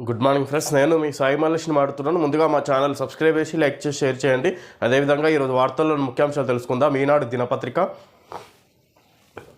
Good morning friends, నేను మీ సాయి మల్లేష్ని మాట్లాడుతున్నాను. ముందుగా మా ఛానల్ సబ్స్క్రైబ్ చేసి లైక్ చేసి షేర్ చేయండి. అదేవిధంగా ఈరోజు వార్తల్లోని ముఖ్యాంశాలు తెలుసుకుందాం. ఈనాడు దినపత్రిక.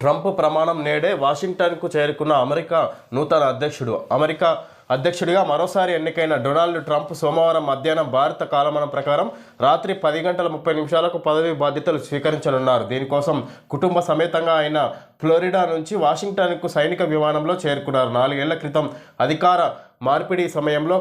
ట్రంప్ ప్రమాణం నేడే. వాషింగ్టన్కు చేరుకున్న అమెరికా నూతన అధ్యక్షుడు. అమెరికా అధ్యక్షుడిగా మరోసారి ఎన్నికైన డొనాల్డ్ ట్రంప్ సోమవారం మధ్యాహ్నం భారత కాలమానం ప్రకారం రాత్రి 10:30 పదవి బాధ్యతలు స్వీకరించనున్నారు. దీనికోసం కుటుంబ సమేతంగా ఆయన ఫ్లోరిడా నుంచి వాషింగ్టన్కు సైనిక విమానంలో చేరుకున్నారు. 4 ఏళ్ల క్రితం అధికార మార్పిడి సమయంలో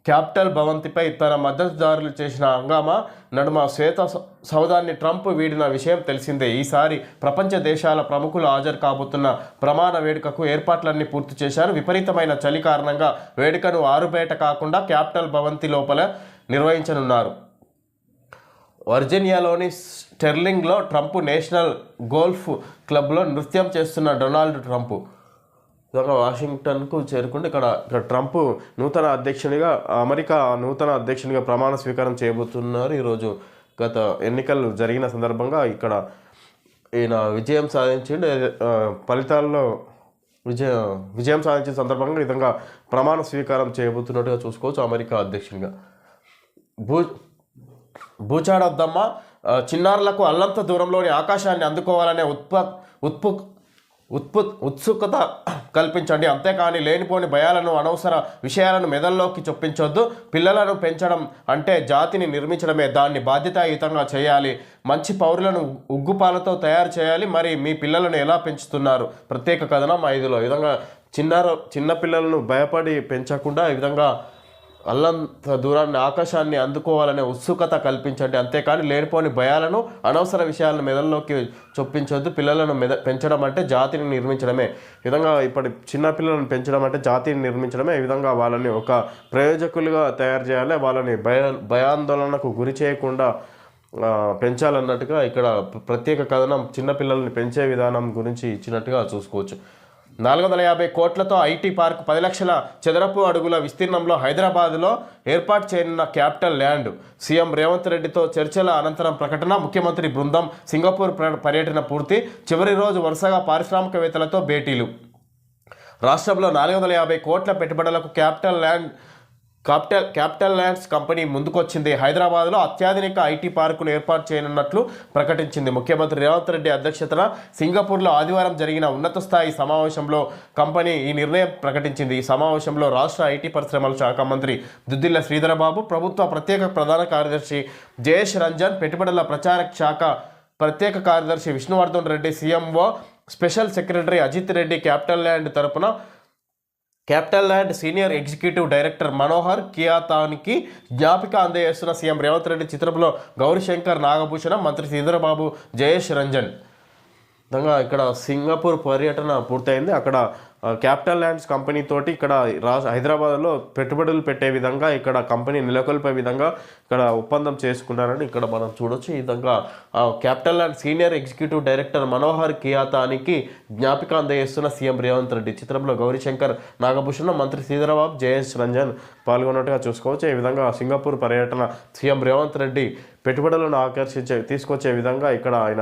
క్యాపిటల్ భవంతిపై తన మద్దతుదారులు చేసిన హంగామా నడుమ శ్వేత సౌధాన్ని ట్రంప్ వీడిన విషయం తెలిసిందే. ఈసారి ప్రపంచ దేశాల ప్రముఖులు హాజరు కాబోతున్న ప్రమాణ వేడుకకు ఏర్పాట్లన్నీ పూర్తి చేశారు. విపరీతమైన చలి కారణంగా వేడుకను ఆరుబయట కాకుండా క్యాపిటల్ భవంతి లోపల నిర్వహించనున్నారు. వర్జీనియాలోని స్టెర్లింగ్లో ట్రంప్ నేషనల్ గోల్ఫ్ క్లబ్లో నృత్యం చేస్తున్న డొనాల్డ్ ట్రంప్ వాషింగ్టన్కు చేరుకుంటే ఇక్కడ ట్రంప్ నూతన అధ్యక్షునిగా, అమెరికా నూతన అధ్యక్షునిగా ప్రమాణ స్వీకారం చేయబోతున్నారు. ఈరోజు గత ఎన్నికలు జరిగిన సందర్భంగా ఇక్కడ ఈయన విజయం సాధించిండు. ఫలితాల్లో విజయం సాధించిన సందర్భంగా ఈ విధంగా ప్రమాణ స్వీకారం చేయబోతున్నట్టుగా చూసుకోవచ్చు. అమెరికా అధ్యక్షునిగా బూచాడొద్దమ్మ, చిన్నారులకు అల్లంత దూరంలోని ఆకాశాన్ని అందుకోవాలనే ఉత్సుకత కల్పించండి. అంతేకాని లేనిపోని భయాలను, అనవసర విషయాలను మెదల్లోకి చొప్పించొద్దు. పిల్లలను పెంచడం అంటే జాతిని నిర్మించడమే. దాన్ని బాధ్యతాయుతంగా చేయాలి. మంచి పౌరులను ఉగ్గుపాలతో తయారు చేయాలి. మరి మీ పిల్లలను ఎలా పెంచుతున్నారు? ప్రత్యేక కథనం 5లో. ఈ విధంగా చిన్న పిల్లలను భయపడి పెంచకుండా ఈ విధంగా అల్లంత దూరాన్ని, ఆకాశాన్ని అందుకోవాలనే ఉత్సుకత కల్పించండి. అంతేకాని లేనిపోని భయాలను, అనవసర విషయాలను మెదల్లోకి చొప్పించొద్దు. పిల్లలను పెంచడం అంటే జాతిని నిర్మించడమే. ఈ విధంగా ఇప్పటి చిన్న పిల్లలను పెంచడం అంటే జాతిని నిర్మించడమే. ఈ విధంగా వాళ్ళని ఒక ప్రయోజకులుగా తయారు చేయాలి. వాళ్ళని భయాందోళనకు గురి చేయకుండా పెంచాలన్నట్టుగా ఇక్కడ ప్రత్యేక కథనం చిన్నపిల్లల్ని పెంచే విధానం గురించి ఇచ్చినట్టుగా చూసుకోవచ్చు. 450 కోట్లతో ఐటీ పార్క్ 10 లక్షల చదరపు అడుగుల విస్తీర్ణంలో హైదరాబాద్లో ఏర్పాటు చేయనున్న క్యాపిటల్ ల్యాండ్. సీఎం రేవంత్ రెడ్డితో చర్చల అనంతరం ప్రకటన. ముఖ్యమంత్రి బృందం సింగపూర్ పర్యటన పూర్తి. చివరి రోజు వరుసగా పారిశ్రామికవేత్తలతో భేటీలు. రాష్ట్రంలో 450 కోట్ల పెట్టుబడులకు క్యాపిటల్ ల్యాండ్స్ కంపెనీ ముందుకొచ్చింది. హైదరాబాద్లో అత్యాధునిక ఐటీ పార్కును ఏర్పాటు చేయనున్నట్లు ప్రకటించింది. ముఖ్యమంత్రి రేవంత్ రెడ్డి అధ్యక్షతన సింగపూర్లో ఆదివారం జరిగిన ఉన్నత స్థాయి సమావేశంలో కంపెనీ ఈ నిర్ణయం ప్రకటించింది. ఈ సమావేశంలో రాష్ట్ర ఐటీ పరిశ్రమల శాఖ మంత్రి దుద్దిల్ల శ్రీధరబాబు, ప్రభుత్వ ప్రత్యేక ప్రధాన కార్యదర్శి జయేష్ రంజన్, పెట్టుబడుల ప్రచార శాఖ ప్రత్యేక కార్యదర్శి Vishnuvardhan Reddy, CMO special secretary Ajit Reddy, capital land senior executive director Manohar కియాతానికి జ్ఞాపిక అందజేస్తున్న సీఎం రేవంత్ రెడ్డి చిత్రంలో గౌరీశంకర్, నాగభూషణం, మంత్రి శ్రీధరబాబు, జయేష్ రంజన్. విధంగా ఇక్కడ సింగపూర్ పర్యటన పూర్తయింది. అక్కడ క్యాపిటల్ ల్యాండ్స్ కంపెనీ తోటి ఇక్కడ హైదరాబాద్లో పెట్టుబడులు పెట్టే విధంగా, ఇక్కడ కంపెనీ నెలకొల్పే విధంగా ఇక్కడ ఒప్పందం చేసుకున్నారని ఇక్కడ మనం చూడొచ్చు. ఈ విధంగా capital land senior executive director Manohar కియాతానికి జ్ఞాపిక అందజేస్తున్న సీఎం రేవంత్ రెడ్డి. చిత్రంలో గౌరీశంకర్, నాగభూషణం, మంత్రి శ్రీధరబాబు, జయేష్ రంజన్ పాల్గొన్నట్టుగా చూసుకోవచ్చు. ఈ విధంగా సింగపూర్ పర్యటన సీఎం రేవంత్ రెడ్డి పెట్టుబడులను తీసుకొచ్చే విధంగా ఇక్కడ ఆయన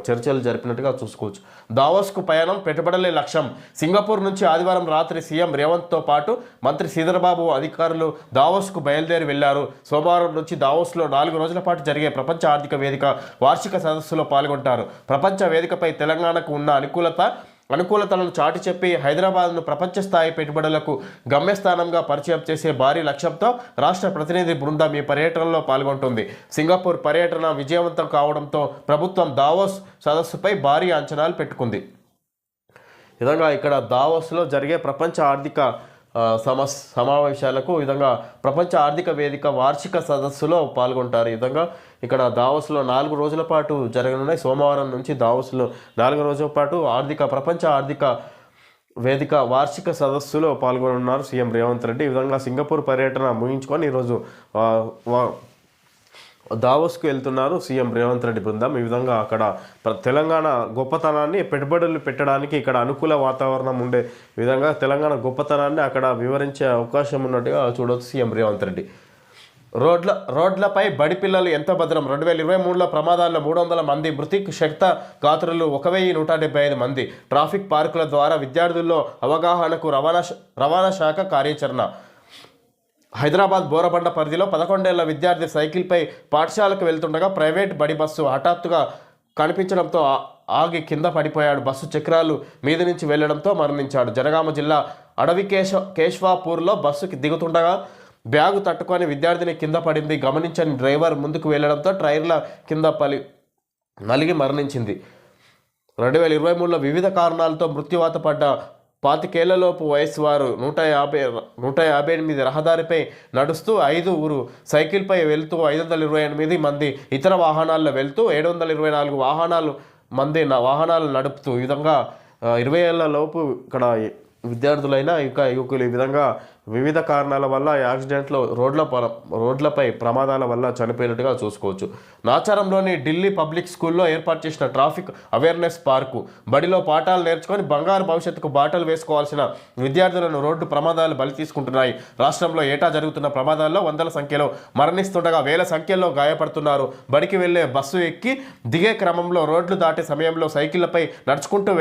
చర్చలు జరిపినట్టుగా చూసుకోవచ్చు. దావోస్కు పయనం, పెట్టుబడులే లక్ష్యం. సింగపూర్ నుంచి ఆదివారం రాత్రి సీఎం రేవంత్తో పాటు మంత్రి శ్రీధరబాబు అధికారులు దావోస్కు బయలుదేరి వెళ్లారు. సోమవారం నుంచి దావోస్లో 4 రోజుల పాటు జరిగే ప్రపంచ ఆర్థిక వేదిక వార్షిక సదస్సులో పాల్గొంటారు. ప్రపంచ వేదికపై తెలంగాణకు ఉన్న అనుకూలతలను చాటి చెప్పి హైదరాబాద్ను ప్రపంచ స్థాయి పెట్టుబడులకు గమ్యస్థానంగా పరిచయం చేసే భారీ లక్ష్యంతో రాష్ట్ర ప్రతినిధి బృందం ఈ పర్యటనలో పాల్గొంటుంది. సింగపూర్ పర్యటన విజయవంతం కావడంతో ప్రభుత్వం దావోస్ సదస్సుపై భారీ అంచనాలు పెట్టుకుంది. ఈ విధంగా ఇక్కడ దావోస్లో జరిగే ప్రపంచ ఆర్థిక సమావేశాలకు విధంగా ప్రపంచ ఆర్థిక వేదిక వార్షిక సదస్సులో పాల్గొంటారు. ఈ విధంగా ఇక్కడ దావోస్లో 4 రోజుల పాటు జరగనున్నాయి. సోమవారం నుంచి దావోస్లో 4 రోజుల పాటు ప్రపంచ ఆర్థిక వేదిక వార్షిక సదస్సులో పాల్గొనున్నారు సీఎం రేవంత్ రెడ్డి. ఈ విధంగా సింగపూర్ పర్యటన ముగించుకొని ఈరోజు దావోస్కు వెళ్తున్నారు సీఎం రేవంత్ రెడ్డి బృందం. ఈ విధంగా అక్కడ తెలంగాణ గొప్పతనాన్ని, పెట్టుబడులు పెట్టడానికి ఇక్కడ అనుకూల వాతావరణం ఉండే విధంగా తెలంగాణ గొప్పతనాన్ని అక్కడ వివరించే అవకాశం ఉన్నట్టుగా చూడవచ్చు సీఎం రేవంత్ రెడ్డి. రోడ్లపై బడి పిల్లలు ఎంత భద్రం 2023లో ప్రమాదాల్లో 300 మంది మృతి క్షతగాత్రులు 1175 మంది ట్రాఫిక్ పార్కుల ద్వారా విద్యార్థుల్లో అవగాహనకు రవాణా శాఖ కార్యాచరణ హైదరాబాద్ బోరబండ పరిధిలో 11 ఏళ్ల విద్యార్థి సైకిల్పై పాఠశాలకు వెళ్తుండగా ప్రైవేట్ బడి బస్సు హఠాత్తుగా కనిపించడంతో ఆగి కింద పడిపోయాడు. బస్సు చక్రాలు మీద నుంచి వెళ్లడంతో మరణించాడు. జనగామ జిల్లా అడవి కేశవాపూర్లో బస్సుకి దిగుతుండగా బ్యాగు తట్టుకొని విద్యార్థిని కింద పడింది. గమనించని డ్రైవర్ ముందుకు వెళ్లడంతో టైర్ల కింద నలిగి మరణించింది. 2023లో వివిధ కారణాలతో మృత్యువాత పడ్డ 25 వయసు వారు 158 రహదారిపై నడుస్తూ 5 సైకిల్పై వెళ్తూ 528 మంది ఇతర వాహనాల్లో వెళ్తూ 724 వాహనాలు నడుపుతూ ఈ విధంగా 20 ఏళ్ల లోపు ఇక్కడ విద్యార్థులైనా ఇంకా యువకులు ఈ విధంగా వివిధ కారణాల వల్ల యాక్సిడెంట్లో రోడ్లపై ప్రమాదాల వల్ల చనిపోయినట్టుగా చూసుకోవచ్చు. నాచారంలోని ఢిల్లీ పబ్లిక్ స్కూల్లో ఏర్పాటు చేసిన ట్రాఫిక్ అవేర్నెస్ పార్కు బడిలో పాఠాలు నేర్చుకొని బంగారు భవిష్యత్తుకు బాటలు వేసుకోవాల్సిన విద్యార్థులను రోడ్డు ప్రమాదాలు బలి తీసుకుంటున్నాయి. రాష్ట్రంలో ఏటా జరుగుతున్న ప్రమాదాల్లో వందల సంఖ్యలో మరణిస్తుండగా వేల సంఖ్యలో గాయపడుతున్నారు. బడికి వెళ్లే బస్సు ఎక్కి దిగే క్రమంలో రోడ్లు దాటే సమయంలో సైకిళ్లపై నడుచుకుంటూ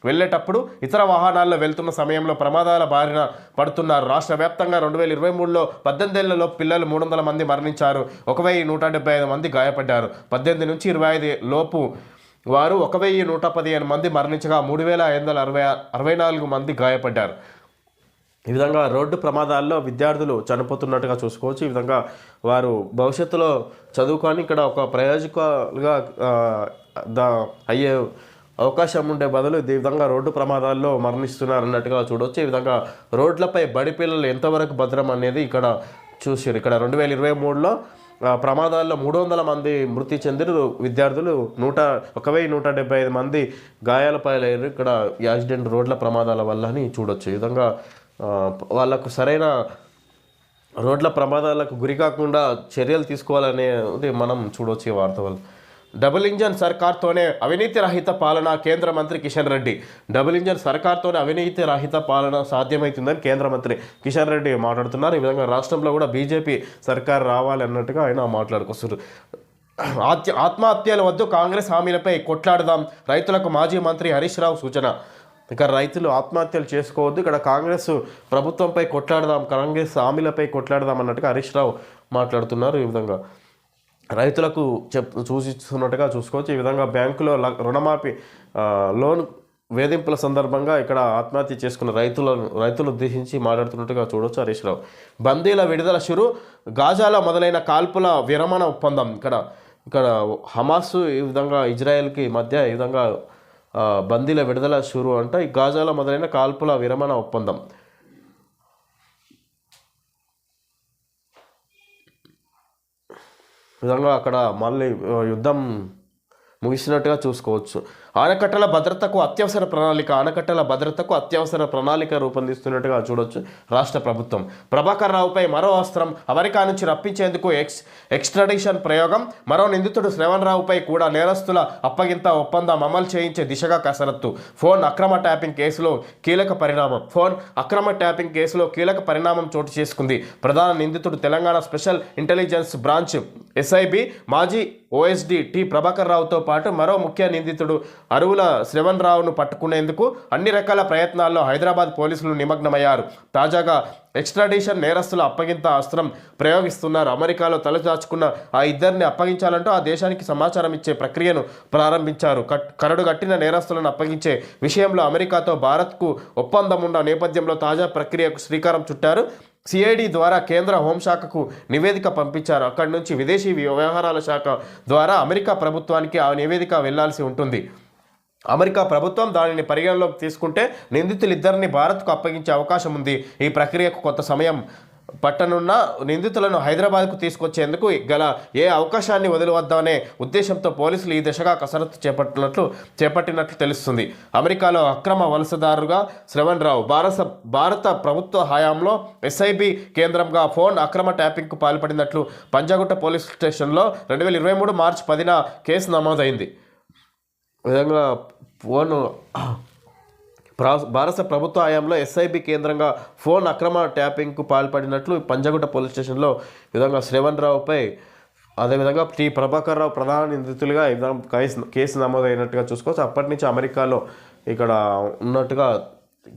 వెళ్ళేటప్పుడు ఇతర వాహనాల్లో వెళ్తున్న సమయంలో ప్రమాదాల బారిన పడుతున్నారు. రాష్ట్ర వ్యాప్తంగా 2023లో 18 ఏళ్లలోపు పిల్లలు 300 మంది మరణించారు. 1175 మంది గాయపడ్డారు. 18 నుంచి 25 లోపు వారు 1115 మంది మరణించగా 3564 మంది గాయపడ్డారు. ఈ విధంగా రోడ్డు ప్రమాదాల్లో విద్యార్థులు చనిపోతున్నట్టుగా చూసుకోవచ్చు. ఈ విధంగా వారు భవిష్యత్తులో చదువుకొని ఇక్కడ ఒక ప్రయోజకులుగా అయ్యే అవకాశం ఉండే బదులు ఈ విధంగా రోడ్డు ప్రమాదాల్లో మరణిస్తున్నారు అన్నట్టుగా చూడవచ్చు. ఈ విధంగా రోడ్లపై బడి పిల్లలు ఎంతవరకు భద్రం అనేది ఇక్కడ చూసారు. ఇక్కడ 2023లో ప్రమాదాల్లో 300 మంది మృతి చెందిన విద్యార్థులు 1175 మంది గాయాల పాలయ్యారు. ఇక్కడ యాక్సిడెంట్ రోడ్ల ప్రమాదాల వల్ల అని చూడొచ్చు. ఈ విధంగా వాళ్ళకు సరైన రోడ్ల ప్రమాదాలకు గురి కాకుండా చర్యలు తీసుకోవాలనేది మనం చూడవచ్చు ఈ వార్త వల్ల. డబుల్ ఇంజన్ సర్కార్తోనే అవినీతి రహిత పాలన కేంద్ర మంత్రి కిషన్ రెడ్డి. డబుల్ ఇంజన్ సర్కార్తోనే అవినీతి రహిత పాలన సాధ్యమవుతుందని కేంద్ర మంత్రి కిషన్ రెడ్డి మాట్లాడుతున్నారు. ఈ విధంగా రాష్ట్రంలో కూడా బీజేపీ సర్కార్ రావాలి అన్నట్టుగా ఆయన మాట్లాడుకొస్తారు. ఆత్మహత్యల వద్దు కాంగ్రెస్ హామీలపై కొట్లాడదాం రైతులకు మాజీ మంత్రి హరీష్ రావు సూచన. ఇక రైతులు ఆత్మహత్యలు చేసుకోవద్దు, ఇక్కడ కాంగ్రెస్ ప్రభుత్వంపై కొట్లాడదాం, కాంగ్రెస్ హామీలపై కొట్లాడదాం అన్నట్టుగా హరీష్ రావు మాట్లాడుతున్నారు. ఈ విధంగా రైతులకు సూచిస్తున్నట్టుగా చూసుకోవచ్చు. ఈ విధంగా బ్యాంకులో రుణమాఫీ లోన్ వేధింపుల సందర్భంగా ఇక్కడ ఆత్మహత్య చేసుకున్న రైతులు ఉద్దేశించి మాట్లాడుతున్నట్టుగా చూడవచ్చు హరీష్ రావు. బందీల విడుదల షురు గాజాలో మొదలైన కాల్పుల విరమణ ఒప్పందం. ఇక్కడ హమాస్ ఈ విధంగా ఇజ్రాయెల్కి మధ్య ఈ విధంగా బందీల విడుదల షురు అంటే ఈ గాజాలో మొదలైన కాల్పుల విరమణ ఒప్పందం. విధంగా అక్కడ మళ్ళీ యుద్ధం ముగిసినట్టుగా చూసుకోవచ్చు. ఆనకట్టల భద్రతకు అత్యవసర ప్రణాళిక రూపొందిస్తున్నట్టుగా చూడొచ్చు రాష్ట్ర ప్రభుత్వం. ప్రభాకర్ రావుపై మరో అస్త్రం అమెరికా నుంచి రప్పించేందుకు ఎక్స్ట్రాడిషన్ ప్రయోగం. మరో నిందితుడు శ్రవణ్ రావుపై కూడా నేరస్తుల అప్పగింత ఒప్పందం అమలు చేయించే దిశగా కసరత్తు. ఫోన్ అక్రమ ట్యాపింగ్ కేసులో కీలక పరిణామం చోటు చేసుకుంది. ప్రధాన నిందితుడు Telangana special intelligence branch SIB మాజీ ఓఎస్డి టి ప్రభాకర్ రావుతో పాటు మరో ముఖ్య నిందితుడు అరువుల శ్రవణ్ రావును పట్టుకునేందుకు అన్ని రకాల ప్రయత్నాల్లో హైదరాబాద్ పోలీసులు నిమగ్నమయ్యారు. తాజాగా ఎక్స్ట్రాడిషన్ నేరస్తుల అప్పగింత అస్త్రం ప్రయోగిస్తున్నారు. అమెరికాలో తలదాచుకున్న ఆ ఇద్దరిని అప్పగించాలంటూ ఆ దేశానికి సమాచారం ఇచ్చే ప్రక్రియను ప్రారంభించారు. కరడుగట్టిన నేరస్తులను అప్పగించే విషయంలో అమెరికాతో భారత్కు ఒప్పందం ఉన్న నేపథ్యంలో తాజా ప్రక్రియకు శ్రీకారం చుట్టారు. సిఐడి ద్వారా కేంద్ర హోంశాఖకు నివేదిక పంపించారు. అక్కడి నుంచి విదేశీ వ్యవహారాల శాఖ ద్వారా అమెరికా ప్రభుత్వానికి ఆ నివేదిక వెళ్లాల్సి ఉంటుంది. అమెరికా ప్రభుత్వం దానిని పరిగణలోకి తీసుకుంటే నిందితులిద్దరిని భారత్కు అప్పగించే అవకాశం ఉంది. ఈ ప్రక్రియకు కొంత సమయం పట్టనున్న నిందితులను హైదరాబాద్కు తీసుకొచ్చేందుకు గల ఏ అవకాశాన్ని వదిలివద్దామనే ఉద్దేశంతో పోలీసులు ఈ దిశగా కసరత్తు చేపట్టినట్లు తెలుస్తుంది. అమెరికాలో అక్రమ వలసదారుగా శ్రవణ్ రావు భారత ప్రభుత్వ హయాంలో ఎస్ఐబి కేంద్రంగా ఫోన్ అక్రమ ట్యాపింగ్కు పాల్పడినట్లు పంజాగుట్ట పోలీస్ స్టేషన్లో 2023 మార్చి 10న కేసు నమోదైంది. విధంగా భారత ప్రభుత్వ హయాంలో ఎస్ఐబి కేంద్రంగా ఫోన్ అక్రమ ట్యాపింగ్కు పాల్పడినట్లు పంజగుట్ట పోలీస్ స్టేషన్లో ఈ విధంగా శ్రవణ్ రావుపై అదేవిధంగా టి ప్రభాకర్ రావు ప్రధాన నిందితులుగా ఈ విధంగా కేసు నమోదైనట్టుగా చూసుకోవచ్చు. అప్పటి నుంచి అమెరికాలో ఇక్కడ ఉన్నట్టుగా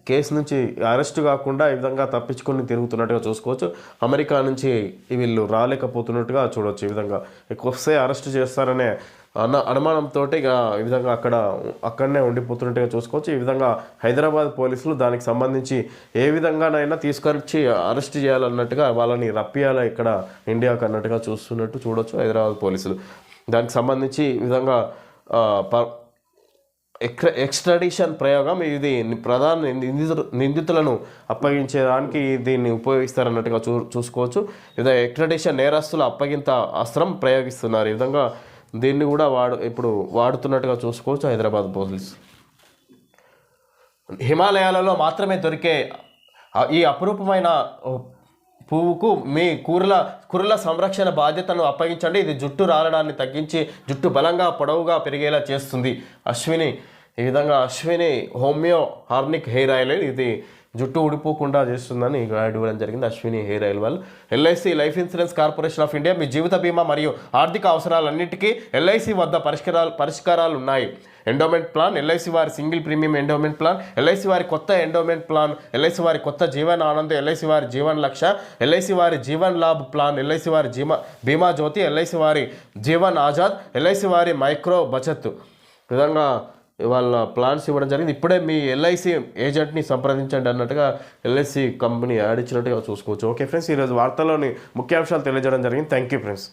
కేసు నుంచి అరెస్ట్ కాకుండా ఈ విధంగా తప్పించుకొని తిరుగుతున్నట్టుగా చూసుకోవచ్చు. అమెరికా నుంచి వీళ్ళు రాలేకపోతున్నట్టుగా చూడవచ్చు. ఈ విధంగా వస్తే అరెస్ట్ చేస్తారనే అనుమానంతో ఈ విధంగా అక్కడనే ఉండిపోతున్నట్టుగా చూసుకోవచ్చు. ఈ విధంగా హైదరాబాద్ పోలీసులు దానికి సంబంధించి ఏ విధంగానైనా తీసుకొచ్చి అరెస్ట్ చేయాలన్నట్టుగా వాళ్ళని రప్పియాలి ఇక్కడ ఇండియాకి అన్నట్టుగా చూడవచ్చు హైదరాబాద్ పోలీసులు. దానికి సంబంధించి ఈ విధంగా ఎక్స్ట్రాడిషన్ ప్రయోగం ఇది ప్రధాన నిందితులను అప్పగించేదానికి దీన్ని ఉపయోగిస్తారన్నట్టుగా చూసుకోవచ్చు. ఇది ఎక్స్ట్రాడిషన్ నేరస్తుల అప్పగింత అస్త్రం ప్రయోగిస్తున్నారు. ఈ విధంగా దీన్ని కూడా ఇప్పుడు వాడుతున్నట్టుగా చూసుకోవచ్చు హైదరాబాద్ పోలీసు. హిమాలయాలలో మాత్రమే దొరికే ఈ అపురూపమైన పువ్వుకు మీ కుర్రల సంరక్షణ బాధ్యతను అప్పగించండి. ఇది జుట్టు రాలడాన్ని తగ్గించి జుట్టు బలంగా పొడవుగా పెరిగేలా చేస్తుంది. అశ్విని ఈ విధంగా Ashwini homeo arnica hair oil ఇది జుట్టు ఊడిపోకుండా చేస్తుందని యాడ్ ఇవ్వడం జరిగింది అశ్విని హెయిర్ ఆయిల్ వాళ్ళు. LIC life insurance corporation of India మీ జీవిత బీమా మరియు ఆర్థిక అవసరాలన్నిటికీ ఎల్ఐసి వద్ద పరిష్కారాలు ఉన్నాయి. ఎండోమెంట్ ప్లాన్, ఎల్ఐసి వారి single premium endowment plan, LIC వారి కొత్త ఎండోమెంట్ ప్లాన్, ఎల్ఐసి వారి కొత్త జీవన్ ఆనంద్, ఎల్ఐసి వారి జీవన్ లక్ష్య, ఎల్ఐసి వారి జీవన్ లాభ్ ప్లాన్, ఎల్ఐసి వారి బీమా జ్యోతి, ఎల్ఐసి వారి జీవన్ ఆజాద్, ఎల్ఐసి వారి మైక్రో బచత్ విధంగా వాళ్ళ ప్లాన్స్ ఇవ్వడం జరిగింది. ఇప్పుడే మీ ఎల్ఐసి ఏజెంట్ని సంప్రదించండి అన్నట్టుగా ఎల్ఐసి కంపెనీ యాడ్ ఇచ్చినట్టుగా చూసుకోవచ్చు. ఓకే ఫ్రెండ్స్, ఈరోజు వార్తల్లోని ముఖ్యాంశాలు తెలియజేయడం జరిగింది. Thank you friends.